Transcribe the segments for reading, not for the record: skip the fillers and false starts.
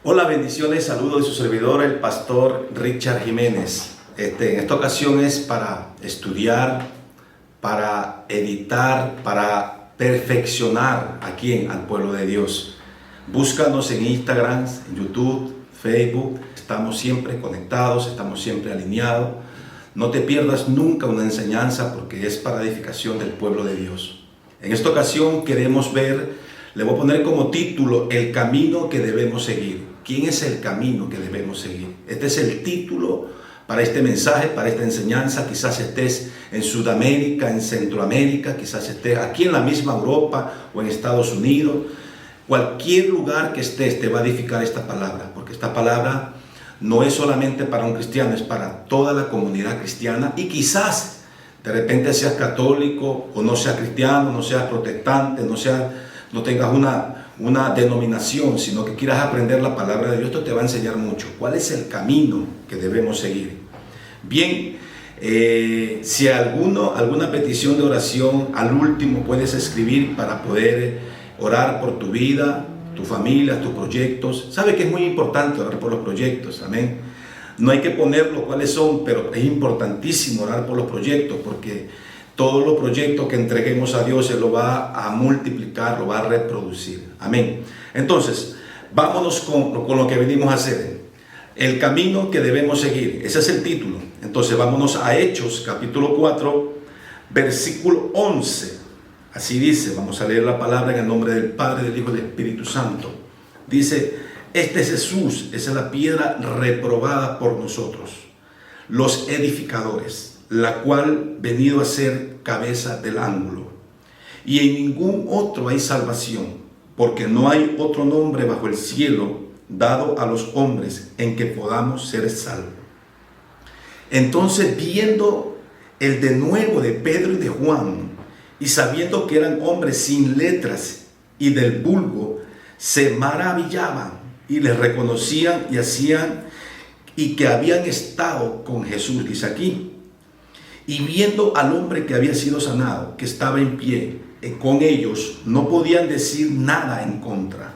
Hola, bendiciones, saludos de su servidor, el pastor Richard Jiménez. En esta ocasión es para estudiar, para editar, para perfeccionar al pueblo de Dios. Búscanos en Instagram, en YouTube, Facebook. Estamos siempre conectados, estamos siempre alineados. No te pierdas nunca una enseñanza porque es para edificación del pueblo de Dios. En esta ocasión queremos ver, le voy a poner como título, el camino que debemos seguir. ¿Quién es el camino que debemos seguir? Este es el título para este mensaje, para esta enseñanza. Quizás estés en Sudamérica, en Centroamérica, quizás estés aquí en la misma Europa o en Estados Unidos. Cualquier lugar que estés te va a edificar esta palabra, porque esta palabra no es solamente para un cristiano, es para toda la comunidad cristiana. Y quizás de repente seas católico o no seas cristiano, no seas protestante, no tengas una denominación, sino que quieras aprender la palabra de Dios. Esto te va a enseñar mucho. ¿Cuál es el camino que debemos seguir? Bien, si alguna petición de oración, al último puedes escribir para poder orar por tu vida, tu familia, tus proyectos. Sabe que es muy importante orar por los proyectos, amén. No hay que ponerlo cuáles son, pero es importantísimo orar por los proyectos, porque todos los proyectos que entreguemos a Dios, Él lo va a multiplicar, lo va a reproducir. Amén. Entonces, vámonos con lo que venimos a hacer. El camino que debemos seguir. Ese es el título. Entonces, vámonos a Hechos, capítulo 4, versículo 11. Así dice, vamos a leer la palabra en el nombre del Padre, del Hijo y del Espíritu Santo. Dice, este es Jesús, esa es la piedra reprobada por nosotros, los edificadores, la cual venido a ser cabeza del ángulo. Y en ningún otro hay salvación, porque no hay otro nombre bajo el cielo dado a los hombres en que podamos ser salvos. Entonces, viendo el denuedo de Pedro y de Juan, y sabiendo que eran hombres sin letras y del vulgo, se maravillaban y les reconocían y que habían estado con Jesús, dice aquí. Y viendo al hombre que había sido sanado, que estaba en pie con ellos, no podían decir nada en contra.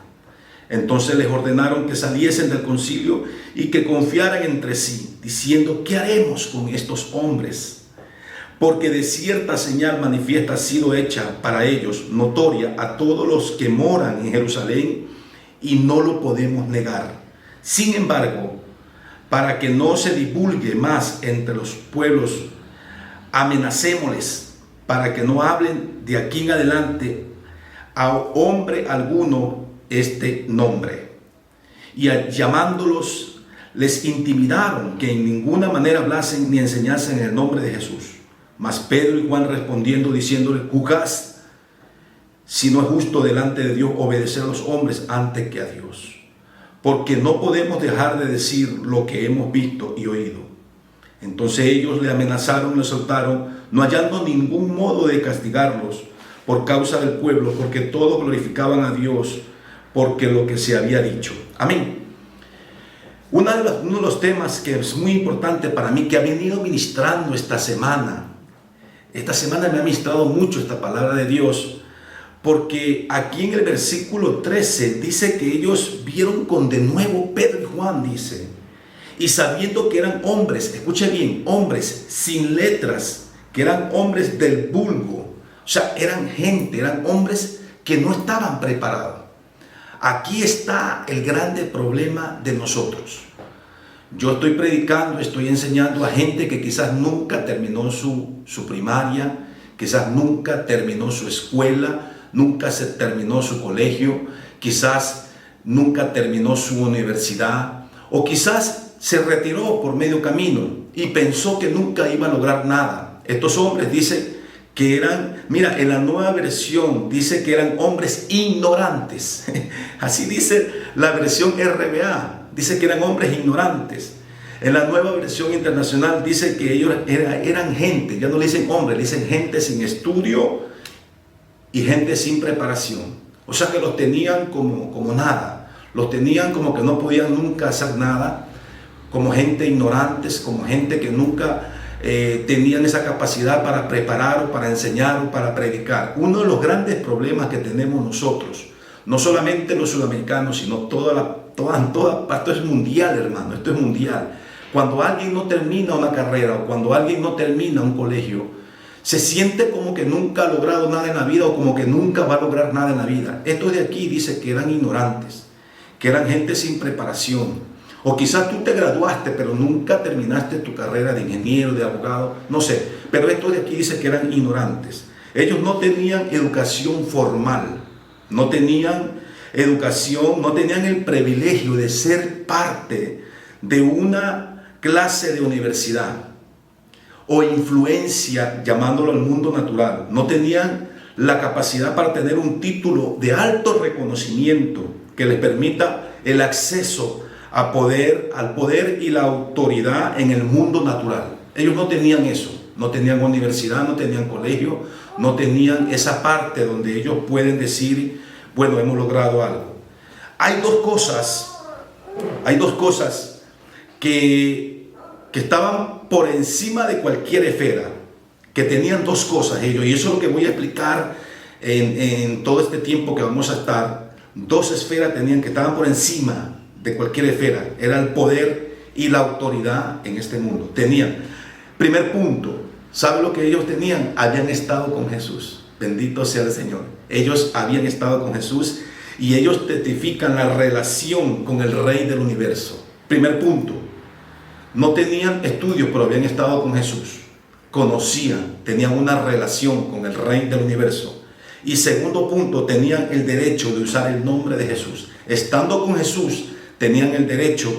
Entonces les ordenaron que saliesen del concilio y que confiaran entre sí, diciendo, ¿qué haremos con estos hombres? Porque de cierta señal manifiesta ha sido hecha para ellos, notoria a todos los que moran en Jerusalén, y no lo podemos negar. Sin embargo, para que no se divulgue más entre los pueblos, amenacémosles para que no hablen de aquí en adelante a hombre alguno este nombre. Y llamándolos, les intimidaron que en ninguna manera hablasen ni enseñasen en el nombre de Jesús. Mas Pedro y Juan respondiendo, diciéndole, juzgad si no es justo delante de Dios obedecer a los hombres antes que a Dios, porque no podemos dejar de decir lo que hemos visto y oído. Entonces ellos le amenazaron, le soltaron, no hallando ningún modo de castigarlos por causa del pueblo, porque todos glorificaban a Dios porque lo que se había dicho. Amén. Uno de los temas que es muy importante para mí, que ha venido ministrando esta semana me ha ministrado mucho esta palabra de Dios, porque aquí en el versículo 13 dice que ellos vieron con denuedo Pedro y Juan, dice, y sabiendo que eran hombres, escuche bien, hombres sin letras, que eran hombres del vulgo, o sea, eran gente, eran hombres que no estaban preparados. Aquí está el grande problema de nosotros. Yo estoy predicando, estoy enseñando a gente que quizás nunca terminó su primaria, quizás nunca terminó su escuela, nunca se terminó su colegio, quizás nunca terminó su universidad, o quizás se retiró por medio camino y pensó que nunca iba a lograr nada. Estos hombres dicen que eran, mira, en la nueva versión dice que eran hombres ignorantes. Así dice la versión RBA. Dice que eran hombres ignorantes. En la nueva versión internacional dice que ellos eran gente, ya no le dicen hombres, le dicen gente sin estudio y gente sin preparación. O sea que los tenían como nada, los tenían como que no podían nunca hacer nada, como gente ignorantes, como gente que nunca tenían esa capacidad para preparar o para enseñar o para predicar. Uno de los grandes problemas que tenemos nosotros, no solamente los sudamericanos, sino toda toda parte. Esto es mundial, hermano, esto es mundial. Cuando alguien no termina una carrera o cuando alguien no termina un colegio, se siente como que nunca ha logrado nada en la vida o como que nunca va a lograr nada en la vida. Estos de aquí dice que eran ignorantes, que eran gente sin preparación. O quizás tú te graduaste, pero nunca terminaste tu carrera de ingeniero, de abogado, no sé. Pero estos de aquí dice que eran ignorantes. Ellos no tenían educación formal, no tenían educación, no tenían el privilegio de ser parte de una clase de universidad o influencia, llamándolo al mundo natural. No tenían la capacidad para tener un título de alto reconocimiento que les permita el acceso al poder y la autoridad en el mundo natural. Ellos no tenían eso, no tenían universidad, no tenían colegio, no tenían esa parte donde ellos pueden decir, bueno, hemos logrado algo. Hay dos cosas que estaban por encima de cualquier esfera, que tenían dos cosas ellos, y eso es lo que voy a explicar en todo este tiempo que vamos a estar. Dos esferas tenían que estaban por encima de cualquier esfera, era el poder y la autoridad en este mundo. Tenían, primer punto, ¿sabe lo que ellos tenían? Habían estado con Jesús. Bendito sea el Señor. Ellos habían estado con Jesús y ellos testifican la relación con el Rey del universo. Primer punto, no tenían estudios, pero habían estado con Jesús. Conocían, tenían una relación con el Rey del universo. Y segundo punto, tenían el derecho de usar el nombre de Jesús. Estando con Jesús, tenían el derecho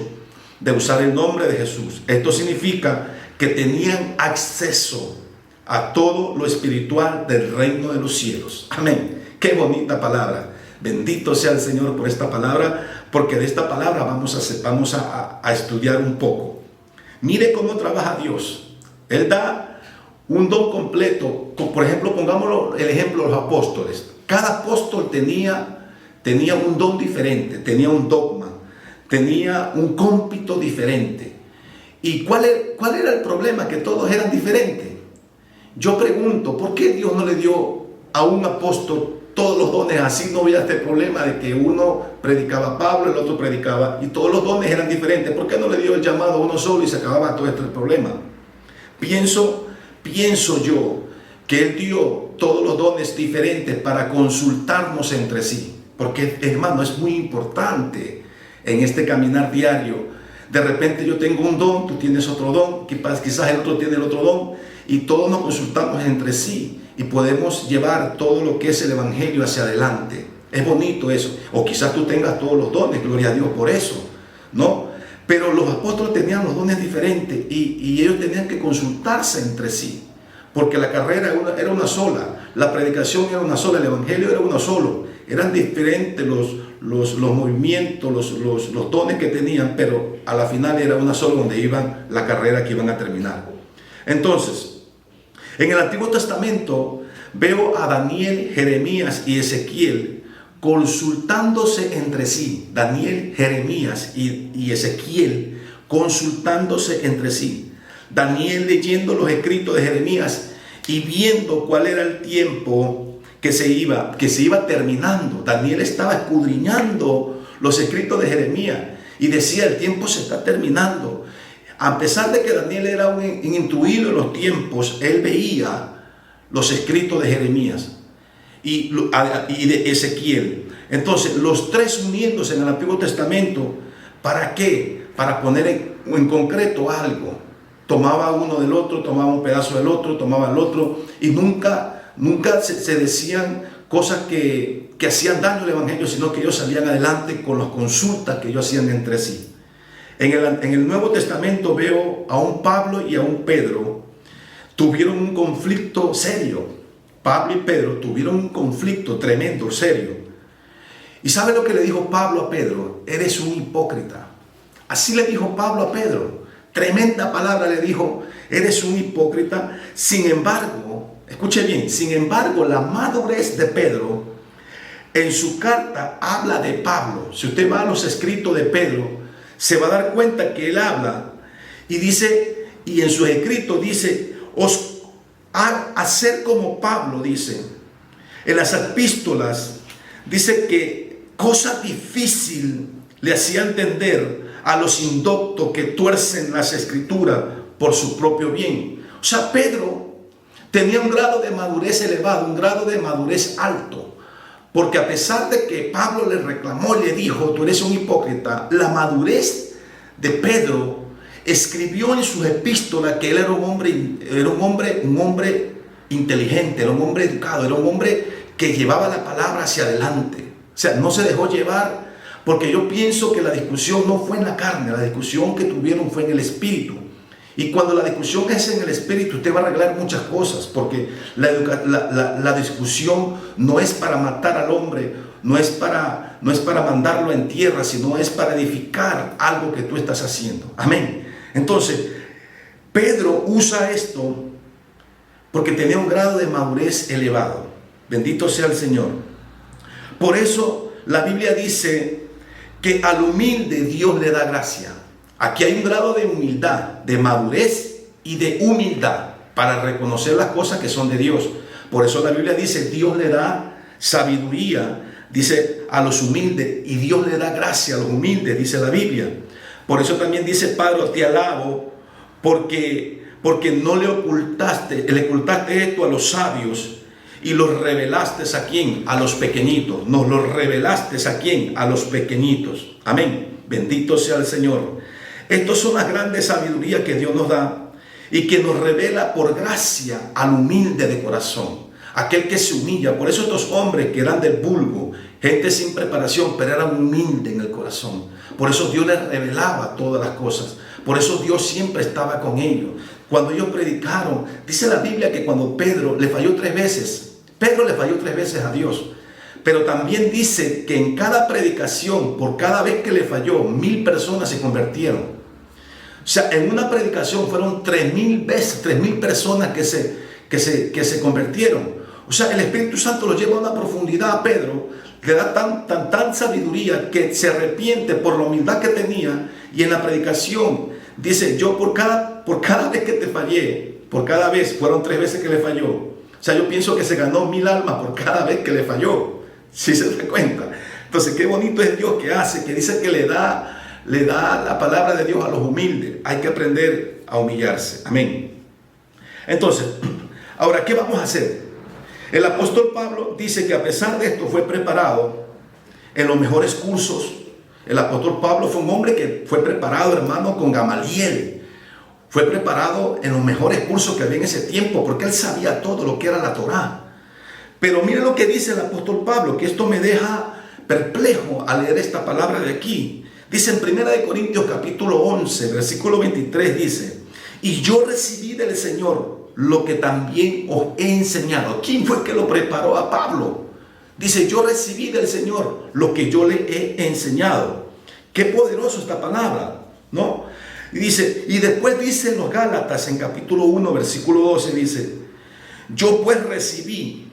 de usar el nombre de Jesús. Esto significa que tenían acceso a todo lo espiritual del reino de los cielos. Amén. Qué bonita palabra. Bendito sea el Señor por esta palabra, porque de esta palabra vamos a estudiar un poco. Mire cómo trabaja Dios. Él da un don completo. Por ejemplo, pongámoslo el ejemplo de los apóstoles. Cada apóstol tenía un don diferente, tenía un dogma, tenía un cómpito diferente. ¿Y cuál era el problema? Que todos eran diferentes. Yo pregunto, ¿por qué Dios no le dio a un apóstol todos los dones? Así no había este problema de que uno predicaba a Pablo, el otro predicaba, y todos los dones eran diferentes. ¿Por qué no le dio el llamado a uno solo y se acababa todo este problema? Pienso yo que Él dio todos los dones diferentes para consultarnos entre sí. Porque, hermano, es muy importante en este caminar diario. De repente yo tengo un don, tú tienes otro don, quizás el otro tiene el otro don, y todos nos consultamos entre sí y podemos llevar todo lo que es el evangelio hacia adelante. Es bonito eso. O quizás tú tengas todos los dones, gloria a Dios por eso, ¿no? Pero los apóstoles tenían los dones diferentes y ellos tenían que consultarse entre sí, porque la carrera era una sola, la predicación era una sola, el evangelio era uno solo. Eran diferentes los movimientos, los dones que tenían, pero a la final era una sola donde iban la carrera que iban a terminar. Entonces, en el Antiguo Testamento veo a Daniel, Jeremías y Ezequiel consultándose entre sí. Daniel, Jeremías y Ezequiel consultándose entre sí. Daniel leyendo los escritos de Jeremías y viendo cuál era el tiempo que se iba terminando. Daniel estaba escudriñando los escritos de Jeremías y decía, el tiempo se está terminando. A pesar de que Daniel era un intuido en los tiempos, él veía los escritos de Jeremías y de Ezequiel. Entonces, los tres uniéndose en el Antiguo Testamento, ¿para qué? Para poner en concreto algo. Tomaba uno del otro, tomaba un pedazo del otro, tomaba el otro, y nunca se decían cosas que hacían daño al evangelio, sino que ellos salían adelante con las consultas que ellos hacían entre sí. En el Nuevo Testamento veo a un Pablo y a un Pedro, tuvieron un conflicto serio. Pablo y Pedro tuvieron un conflicto tremendo, serio. ¿Y sabe lo que le dijo Pablo a Pedro? Eres un hipócrita. Así le dijo Pablo a Pedro. Tremenda palabra le dijo, eres un hipócrita. Sin embargo, escuche bien, sin embargo, la madurez de Pedro en su carta habla de Pablo. Si usted va a los escritos de Pedro, se va a dar cuenta que él habla y dice, y en sus escritos dice, os hacer como Pablo, dice. En las epístolas dice que cosa difícil le hacía entender a los indoctos que tuercen las escrituras por su propio bien. O sea, Pedro tenía un grado de madurez elevado, un grado de madurez alto. Porque a pesar de que Pablo le reclamó y le dijo, tú eres un hipócrita, la madurez de Pedro escribió en sus epístolas que él era un hombre inteligente, era un hombre educado, era un hombre que llevaba la palabra hacia adelante. O sea, no se dejó llevar, porque yo pienso que la discusión no fue en la carne, la discusión que tuvieron fue en el espíritu. Y cuando la discusión es en el espíritu, usted va a arreglar muchas cosas, porque la discusión no es para matar al hombre, no es para mandarlo en tierra, sino es para edificar algo que tú estás haciendo. Amén. Entonces, Pedro usa esto porque tenía un grado de madurez elevado. Bendito sea el Señor. Por eso la Biblia dice que al humilde Dios le da gracia. Aquí hay un grado de humildad, de madurez y de humildad para reconocer las cosas que son de Dios. Por eso la Biblia dice, Dios le da sabiduría, dice, a los humildes, y Dios le da gracia a los humildes, dice la Biblia. Por eso también dice, Padre, te alabo, porque no le ocultaste esto a los sabios y los revelaste a quién, a los pequeñitos. Nos lo revelaste a quién, a los pequeñitos. Amén. Bendito sea el Señor. Estas son las grandes sabidurías que Dios nos da y que nos revela por gracia al humilde de corazón, aquel que se humilla. Por eso estos hombres que eran del vulgo, gente sin preparación, pero eran humildes en el corazón. Por eso Dios les revelaba todas las cosas. Por eso Dios siempre estaba con ellos. Cuando ellos predicaron, dice la Biblia que cuando Pedro le falló 3 veces, Pedro le falló 3 veces a Dios. Pero también dice que en cada predicación, por cada vez que le falló, 1000 personas se convirtieron. O sea, en una predicación fueron 3000 veces, 3000 personas que se convirtieron. O sea, el Espíritu Santo lo lleva a una profundidad a Pedro, le da tan sabiduría que se arrepiente por la humildad que tenía. Y en la predicación dice, yo por cada vez que te fallé, por cada vez, fueron 3 veces que le falló. O sea, yo pienso que se ganó 1000 almas por cada vez que le falló. ¿Sí se da cuenta? Entonces, qué bonito es Dios que hace, que dice que le da la palabra de Dios a los humildes. Hay que aprender a humillarse. Amén. Entonces, ahora, ¿qué vamos a hacer? El apóstol Pablo dice que a pesar de esto fue preparado en los mejores cursos. El apóstol Pablo fue un hombre que fue preparado, hermano, con Gamaliel. Fue preparado en los mejores cursos que había en ese tiempo, porque él sabía todo lo que era la Torá. Pero mire lo que dice el apóstol Pablo, que esto me deja perplejo al leer esta palabra de aquí. Dice en 1 Corintios capítulo 11, versículo 23, dice, y yo recibí del Señor lo que también os he enseñado. ¿Quién fue que lo preparó a Pablo? Dice, yo recibí del Señor lo que yo le he enseñado. Qué poderoso esta palabra, ¿no? Y dice, y después dice en los Gálatas, en capítulo 1, versículo 12, dice, yo pues recibí,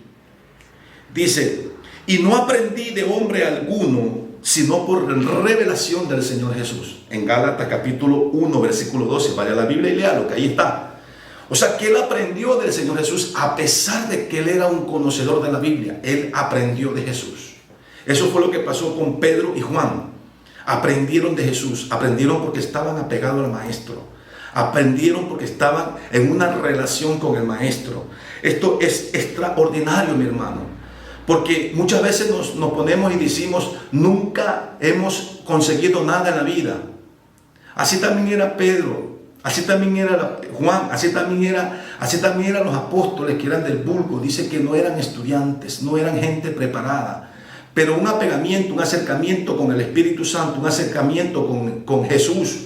dice, y no aprendí de hombre alguno, sino por revelación del Señor Jesús. En Gálatas capítulo 1, versículo 12, vaya a la Biblia y léalo, que ahí está. O sea, que él aprendió del Señor Jesús, a pesar de que él era un conocedor de la Biblia. Él aprendió de Jesús. Eso fue lo que pasó con Pedro y Juan. Aprendieron de Jesús, aprendieron porque estaban apegados al Maestro. Aprendieron porque estaban en una relación con el Maestro. Esto es extraordinario, mi hermano. Porque muchas veces nos ponemos y decimos, nunca hemos conseguido nada en la vida. Así también era Pedro. Así también era Juan, así también eran los apóstoles que eran del vulgo. Dice que no eran estudiantes, no eran gente preparada, pero un apegamiento, un acercamiento con el Espíritu Santo, un acercamiento con Jesús,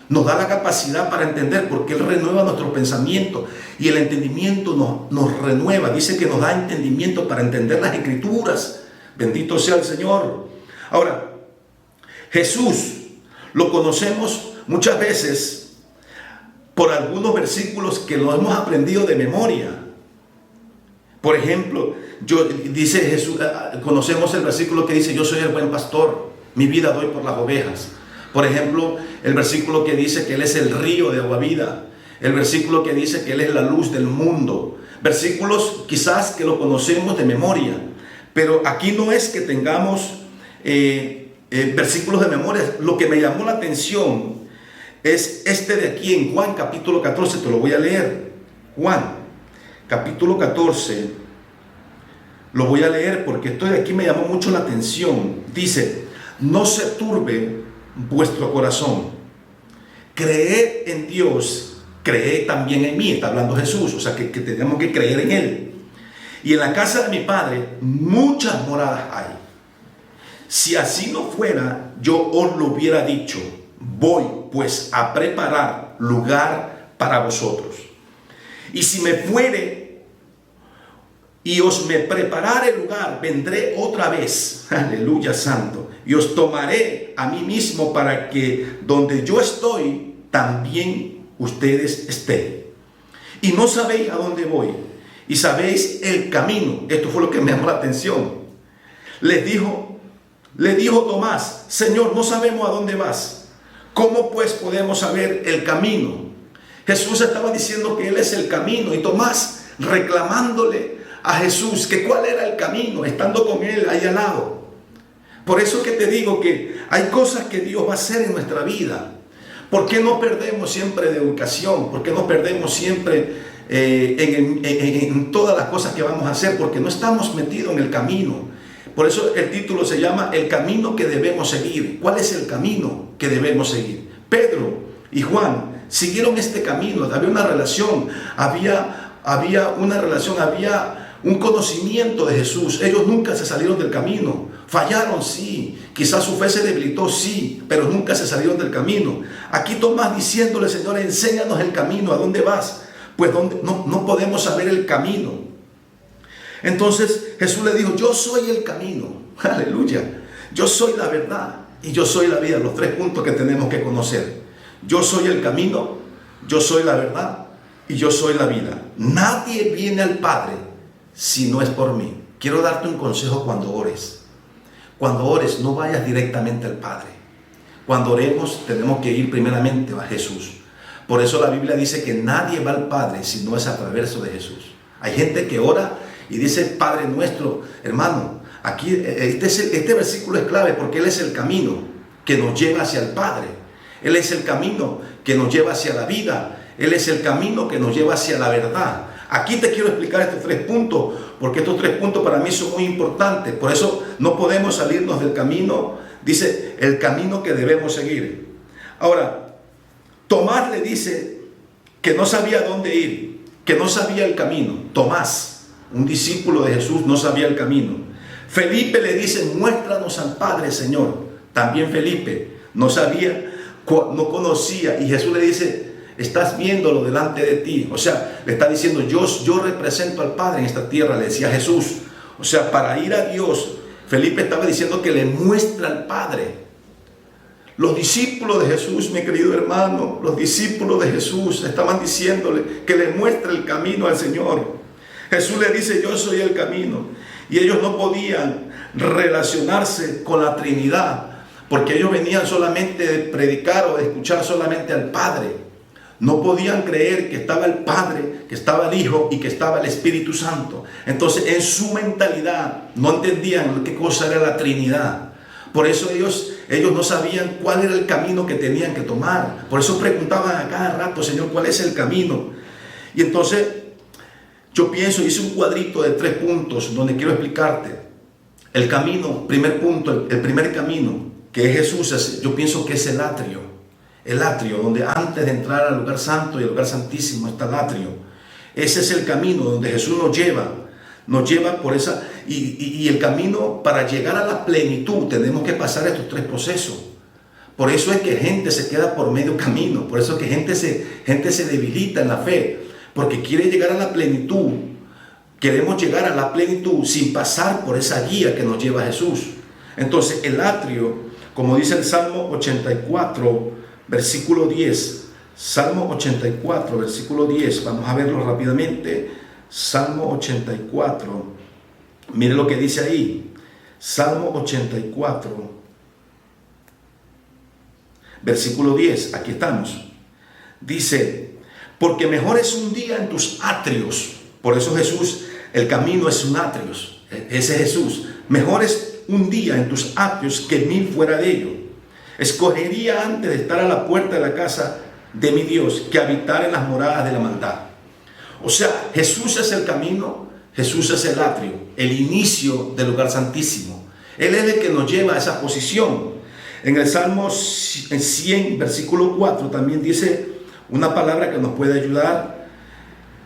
nos da la capacidad para entender, porque Él renueva nuestro pensamiento y el entendimiento nos renueva. Dice que nos da entendimiento para entender las Escrituras. Bendito sea el Señor. Ahora, Jesús lo conocemos muchas veces por algunos versículos que lo hemos aprendido de memoria. Por ejemplo, dice Jesús, conocemos el versículo que dice, yo soy el buen pastor, mi vida doy por las ovejas. Por ejemplo, el versículo que dice que Él es el río de agua vida. El versículo que dice que Él es la luz del mundo. Versículos quizás que lo conocemos de memoria. Pero aquí no es que tengamos versículos de memoria. Lo que me llamó la atención es este de aquí en Juan capítulo 14, te lo voy a leer. Juan capítulo 14, lo voy a leer porque esto de aquí me llamó mucho la atención. Dice: no se turbe vuestro corazón, creed en Dios, creed también en mí. Está hablando Jesús, o sea que tenemos que creer en Él. Y en la casa de mi Padre muchas moradas hay. Si así no fuera, yo os lo hubiera dicho. Voy pues a preparar lugar para vosotros. Y si me fuere y os me preparare lugar, vendré otra vez, aleluya santo, y os tomaré a mí mismo, para que donde yo estoy, también ustedes estén. Y no sabéis a dónde voy, y sabéis el camino. Esto fue lo que me llamó la atención. Le dijo Tomás: Señor, no sabemos a dónde vas. ¿Cómo pues podemos saber el camino? Jesús estaba diciendo que Él es el camino, y Tomás reclamándole a Jesús que cuál era el camino, estando con Él ahí al lado. Por eso es que te digo que hay cosas que Dios va a hacer en nuestra vida. ¿Por qué no perdemos siempre de ubicación? ¿Por qué no perdemos siempre en todas las cosas que vamos a hacer? Porque no estamos metidos en el camino. Por eso el título se llama El camino que debemos seguir. ¿Cuál es el camino que debemos seguir? Pedro y Juan siguieron este camino. Había una relación, había una relación, había un conocimiento de Jesús. Ellos nunca se salieron del camino. Fallaron, sí. Quizás su fe se debilitó, sí, pero nunca se salieron del camino. Aquí Tomás diciéndole: Señor, enséñanos el camino. ¿A dónde vas? Pues no podemos saber el camino. Entonces Jesús le dijo: yo soy el camino. Aleluya. Yo soy la verdad y yo soy la vida. Los 3 puntos que tenemos que conocer. Yo soy el camino, yo soy la verdad y yo soy la vida. Nadie viene al Padre si no es por mí. Quiero darte un consejo cuando ores. Cuando ores, no vayas directamente al Padre. Cuando oremos, tenemos que ir primeramente a Jesús. Por eso la Biblia dice que nadie va al Padre si no es a través de Jesús. Hay gente que ora y dice: Padre nuestro. Hermano, aquí este versículo es clave, porque Él es el camino que nos lleva hacia el Padre. Él es el camino que nos lleva hacia la vida. Él es el camino que nos lleva hacia la verdad. Aquí te quiero explicar estos 3 puntos, porque estos 3 puntos para mí son muy importantes. Por eso no podemos salirnos del camino. Dice: el camino que debemos seguir. Ahora, Tomás le dice que no sabía dónde ir, que no sabía el camino. Tomás, un discípulo de Jesús, no sabía el camino. Felipe le dice: muéstranos al Padre, Señor. También Felipe no sabía, no conocía, y Jesús le dice: estás viéndolo delante de ti. O sea, le está diciendo: yo represento al Padre en esta tierra, le decía Jesús. O sea, para ir a Dios, Felipe estaba diciendo que le muestra al Padre. Los discípulos de Jesús, mi querido hermano, los discípulos de Jesús estaban diciéndole que le muestre el camino al Señor. Jesús le dice: yo soy el camino. Y ellos no podían relacionarse con la Trinidad, porque ellos venían solamente de predicar o de escuchar solamente al Padre. No podían creer que estaba el Padre, que estaba el Hijo y que estaba el Espíritu Santo. Entonces, en su mentalidad no entendían qué cosa era la Trinidad. Por eso ellos no sabían cuál era el camino que tenían que tomar. Por eso preguntaban a cada rato: Señor, ¿cuál es el camino? Y entonces yo pienso, hice un cuadrito de 3 puntos donde quiero explicarte el camino. Primer punto, el primer camino, que es Jesús, yo pienso que es el atrio. El atrio, donde antes de entrar al lugar santo y al lugar santísimo está el atrio. Ese es el camino donde Jesús nos lleva por esa, y el camino para llegar a la plenitud. Tenemos que pasar estos 3 procesos. Por eso es que gente se queda por medio camino. Por eso es que gente se debilita en la fe, porque quiere llegar a la plenitud. Queremos llegar a la plenitud sin pasar por esa guía que nos lleva a Jesús. Entonces el atrio, como dice el Salmo 84, versículo 10. Salmo 84, versículo 10. Vamos a verlo rápidamente. Salmo 84. Mire lo que dice ahí. Salmo 84, versículo 10. Aquí estamos. Dice: porque mejor es un día en tus atrios. Por eso Jesús, el camino es un atrios. Ese es Jesús. Mejor es un día en tus atrios que 1000 fuera de ello. Escogería antes de estar a la puerta de la casa de mi Dios que habitar en las moradas de la maldad. O sea, Jesús es el camino, Jesús es el atrio, el inicio del lugar santísimo. Él es el que nos lleva a esa posición. En el Salmo 100, versículo 4, también dice una palabra que nos puede ayudar.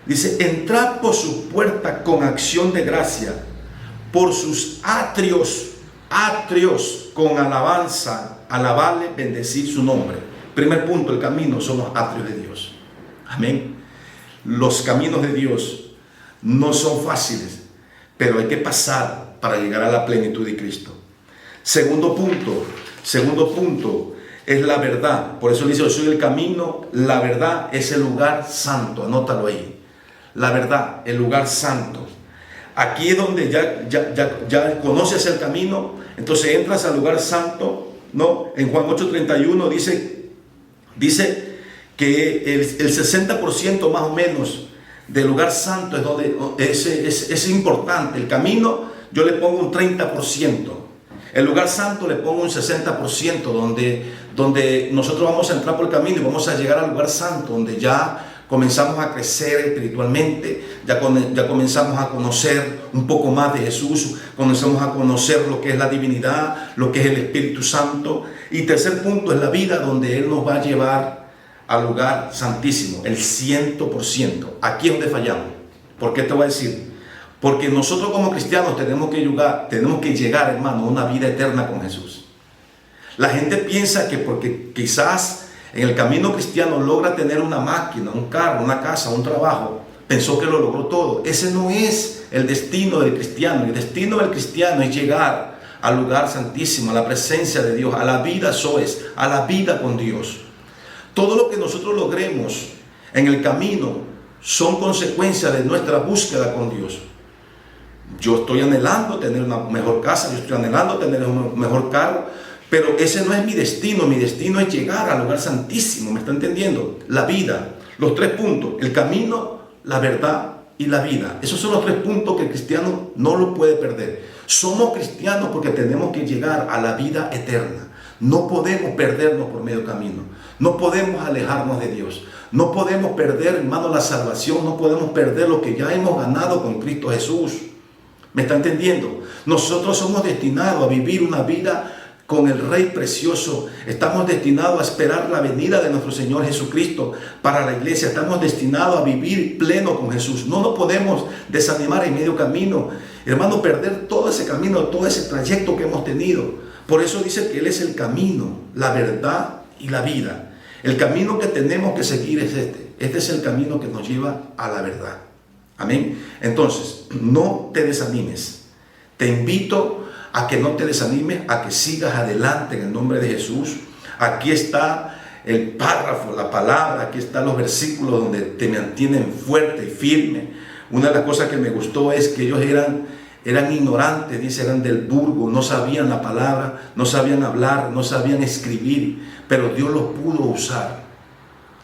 Dice, entrad por su puerta con acción de gracia, por sus atrios con alabanza, alabarle, bendecir su nombre. Primer punto, el camino son los atrios de Dios. Amén. Los caminos de Dios no son fáciles, pero hay que pasar para llegar a la plenitud de Cristo. Segundo punto es la verdad. Por eso dice, yo soy el camino, la verdad es el lugar santo. Anótalo ahí. La verdad, el lugar santo. Aquí es donde ya conoces el camino, entonces entras al lugar santo, ¿no? En Juan 8:31 dice que el 60% más o menos del lugar santo es donde es importante. El camino yo le pongo un 30%. El lugar santo le pongo un 60%, donde nosotros vamos a entrar por el camino y vamos a llegar al lugar santo, donde ya comenzamos a crecer espiritualmente, ya comenzamos a conocer un poco más de Jesús, comenzamos a conocer lo que es la divinidad, lo que es el Espíritu Santo. Y tercer punto es la vida, donde Él nos va a llevar al lugar santísimo, el 100%. Aquí es donde fallamos. ¿Por qué te voy a decir? Porque nosotros como cristianos tenemos que llegar, hermano, a una vida eterna con Jesús. La gente piensa que porque quizás en el camino cristiano logra tener una máquina, un carro, una casa, un trabajo, pensó que lo logró todo. Ese no es el destino del cristiano. El destino del cristiano es llegar al lugar santísimo, a la presencia de Dios, a la vida soes, a la vida con Dios. Todo lo que nosotros logremos en el camino son consecuencias de nuestra búsqueda con Dios. Yo estoy anhelando tener una mejor casa, yo estoy anhelando tener un mejor carro, pero ese no es mi destino es llegar al lugar santísimo, ¿me está entendiendo? La vida, los 3 puntos, el camino, la verdad y la vida. Esos son los 3 puntos que el cristiano no lo puede perder. Somos cristianos porque tenemos que llegar a la vida eterna. No podemos perdernos por medio camino, no podemos alejarnos de Dios, no podemos perder, hermano, la salvación, no podemos perder lo que ya hemos ganado con Cristo Jesús. ¿Me está entendiendo? Nosotros somos destinados a vivir una vida con el Rey precioso. Estamos destinados a esperar la venida de nuestro Señor Jesucristo para la iglesia. Estamos destinados a vivir pleno con Jesús. No nos podemos desanimar en medio camino, hermano, perder todo ese camino, todo ese trayecto que hemos tenido. Por eso dice que Él es el camino, la verdad y la vida. El camino que tenemos que seguir es este. Este es el camino que nos lleva a la verdad. Amén. Entonces, no te desanimes. Te invito a que no te desanimes, a que sigas adelante en el nombre de Jesús. Aquí está el párrafo, la palabra, aquí están los versículos donde te mantienen fuerte y firme. Una de las cosas que me gustó es que ellos eran ignorantes, dice, eran del burgo, no sabían la palabra, no sabían hablar, no sabían escribir, pero Dios los pudo usar.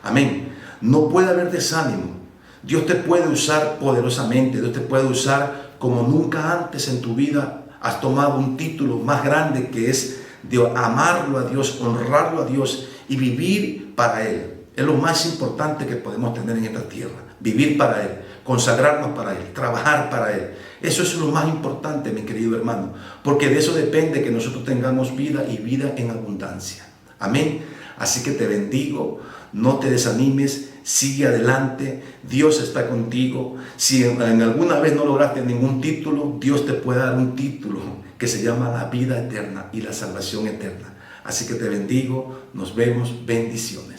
Amén. No puede haber desánimo. Dios te puede usar poderosamente, Dios te puede usar como nunca antes en tu vida. Has tomado un título más grande, que es de amarlo a Dios, honrarlo a Dios y vivir para Él. Es lo más importante que podemos tener en esta tierra. Vivir para Él, consagrarnos para Él, trabajar para Él. Eso es lo más importante, mi querido hermano, porque de eso depende que nosotros tengamos vida y vida en abundancia. Amén. Así que te bendigo, no te desanimes, sigue adelante, Dios está contigo. Si en alguna vez no lograste ningún título, Dios te puede dar un título que se llama la vida eterna y la salvación eterna. Así que te bendigo, nos vemos, bendiciones.